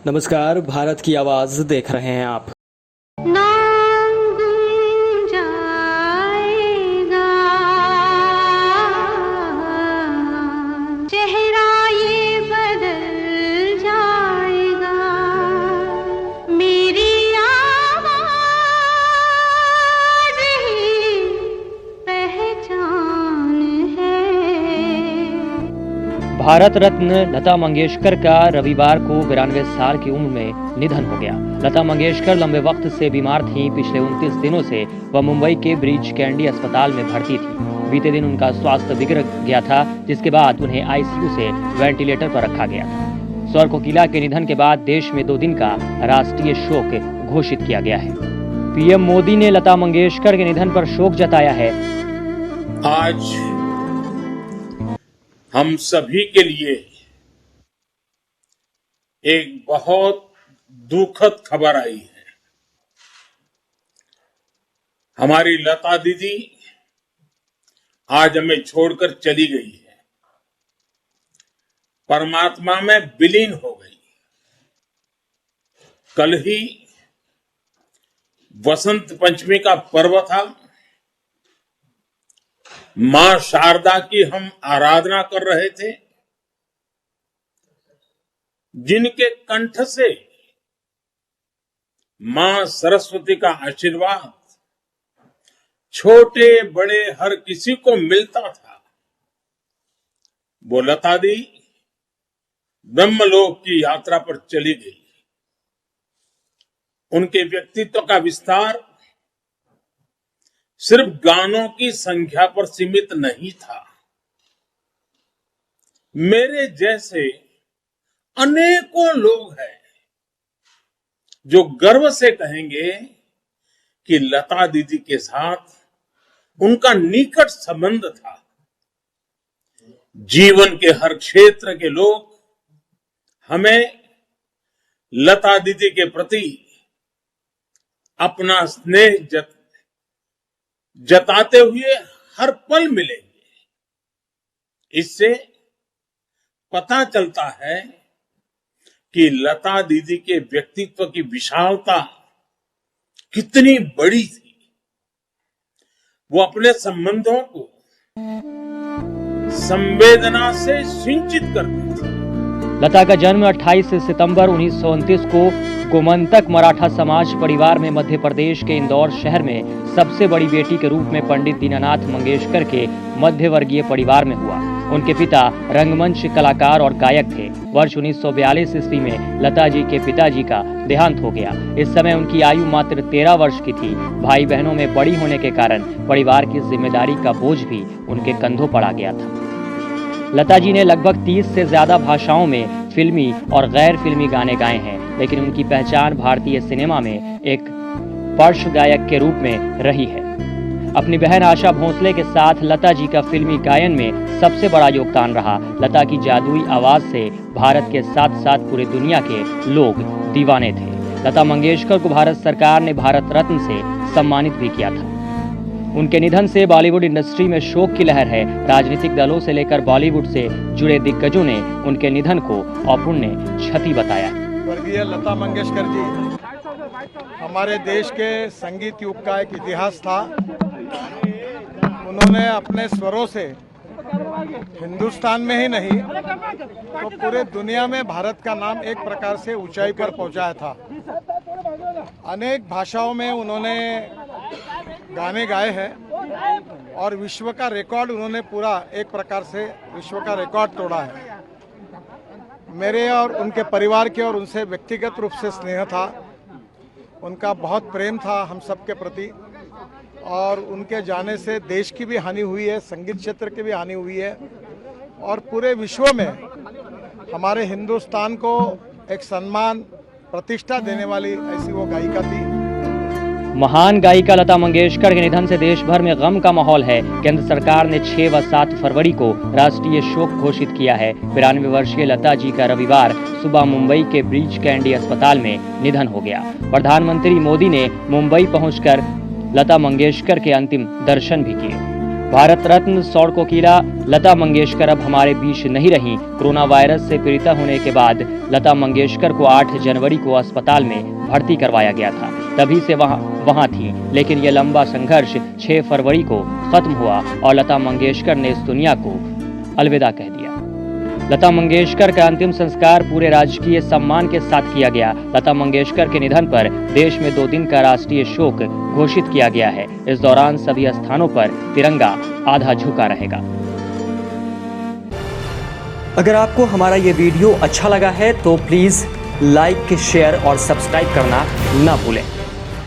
नमस्कार, भारत की आवाज देख रहे हैं आप। नाम गुम जाएगा, चेहरा ये बदल जाएगा, मेरी आवाज ही पहचान है। भारत रत्न लता मंगेशकर का रविवार को 92 साल की उम्र में निधन हो गया। लता मंगेशकर लंबे वक्त से बीमार थीं। पिछले 29 दिनों से वह मुंबई के ब्रीच कैंडी अस्पताल में भर्ती थी। बीते दिन उनका स्वास्थ्य बिगड़ गया था, जिसके बाद उन्हें आईसीयू से वेंटिलेटर पर रखा गया था। स्वर कोकिला के निधन के बाद देश में 2 दिन का राष्ट्रीय शोक घोषित किया गया है। पीएम मोदी ने लता मंगेशकर के निधन पर शोक जताया है। आज हम सभी के लिए एक बहुत दुखद खबर आई है। हमारी लता दीदी आज हमें छोड़कर चली गई है, परमात्मा में विलीन हो गई। कल ही वसंत पंचमी का पर्व था। मां शारदा की हम आराधना कर रहे थे, जिनके कंठ से मां सरस्वती का आशीर्वाद छोटे बड़े हर किसी को मिलता था। वो लता दी ब्रह्मलोक की यात्रा पर चली गई। उनके व्यक्तित्व का विस्तार सिर्फ गानों की संख्या पर सीमित नहीं था। मेरे जैसे अनेकों लोग हैं जो गर्व से कहेंगे कि लता दीदी के साथ उनका निकट संबंध था। जीवन के हर क्षेत्र के लोग हमें लता दीदी के प्रति अपना स्नेह जताते हुए हर पल मिलेंगे। इससे पता चलता है कि लता दीदी के व्यक्तित्व की विशालता कितनी बड़ी थी। वो अपने संबंधों को संवेदना से सिंचित करती थी। लता का जन्म 28 सितंबर 1929 को गोमंतक मराठा समाज परिवार में मध्य प्रदेश के इंदौर शहर में सबसे बड़ी बेटी के रूप में पंडित दीनानाथ मंगेशकर के मध्य वर्गीय परिवार में हुआ। उनके पिता रंगमंच कलाकार और गायक थे। वर्ष 1942 ईस्वी में लता जी के पिताजी का देहांत हो गया। इस समय उनकी आयु मात्र 13 वर्ष की थी। भाई बहनों में बड़ी होने के कारण परिवार की जिम्मेदारी का बोझ भी उनके कंधों पर आ गया था। लता जी ने लगभग 30 से ज्यादा भाषाओं में फिल्मी और गैर फिल्मी गाने गाए हैं, लेकिन उनकी पहचान भारतीय सिनेमा में एक पार्श्व गायक के रूप में रही है। अपनी बहन आशा भोसले के साथ लता जी का फिल्मी गायन में सबसे बड़ा योगदान रहा। लता की जादुई आवाज से भारत के साथ साथ पूरी दुनिया के लोग दीवाने थे। लता मंगेशकर को भारत सरकार ने भारत रत्न से सम्मानित भी किया था। उनके निधन से बॉलीवुड इंडस्ट्री में शोक की लहर है। राजनीतिक दलों से लेकर बॉलीवुड से जुड़े दिग्गजों ने उनके निधन को अपूर्णीय क्षति बताया। स्वर्गीय लता मंगेशकर जी हमारे देश के संगीत युग का एक इतिहास था। उन्होंने अपने स्वरों से हिंदुस्तान में ही नहीं तो पूरे दुनिया में भारत का नाम एक प्रकार से ऊंचाई पर पहुंचाया था। अनेक भाषाओं में उन्होंने गाने गाए हैं और विश्व का रिकॉर्ड उन्होंने पूरा एक प्रकार से विश्व का रिकॉर्ड तोड़ा है। मेरे और उनके परिवार के और उनसे व्यक्तिगत रूप से स्नेह था। उनका बहुत प्रेम था हम सब के प्रति और उनके जाने से देश की भी हानि हुई है, संगीत क्षेत्र की भी हानि हुई है और पूरे विश्व में हमारे हिंदुस्तान को एक सम्मान प्रतिष्ठा देने वाली ऐसी वो गायिका थी। महान गायिका लता मंगेशकर के निधन से देश भर में गम का माहौल है। केंद्र सरकार ने 6 व 7 फरवरी को राष्ट्रीय शोक घोषित किया है। 92 वर्षीय लता जी का रविवार सुबह मुंबई के ब्रीच कैंडी अस्पताल में निधन हो गया। प्रधानमंत्री मोदी ने मुंबई पहुंचकर लता मंगेशकर के अंतिम दर्शन भी किए। भारत रत्न स्वर्ण कोकिला लता मंगेशकर अब हमारे बीच नहीं रहीं। कोरोना वायरस से पीड़िता होने के बाद लता मंगेशकर को 8 जनवरी को अस्पताल में भर्ती करवाया गया था। तभी से वहां थी, लेकिन यह लंबा संघर्ष 6 फरवरी को खत्म हुआ और लता मंगेशकर ने इस दुनिया को अलविदा कह दिया। लता मंगेशकर का अंतिम संस्कार पूरे राजकीय सम्मान के साथ किया गया। लता मंगेशकर के निधन पर देश में 2 दिन का राष्ट्रीय शोक घोषित किया गया है। इस दौरान सभी स्थानों पर तिरंगा आधा झुका रहेगा। अगर आपको हमारा ये वीडियो अच्छा लगा है तो प्लीज़ लाइक, शेयर और सब्सक्राइब करना ना भूलें।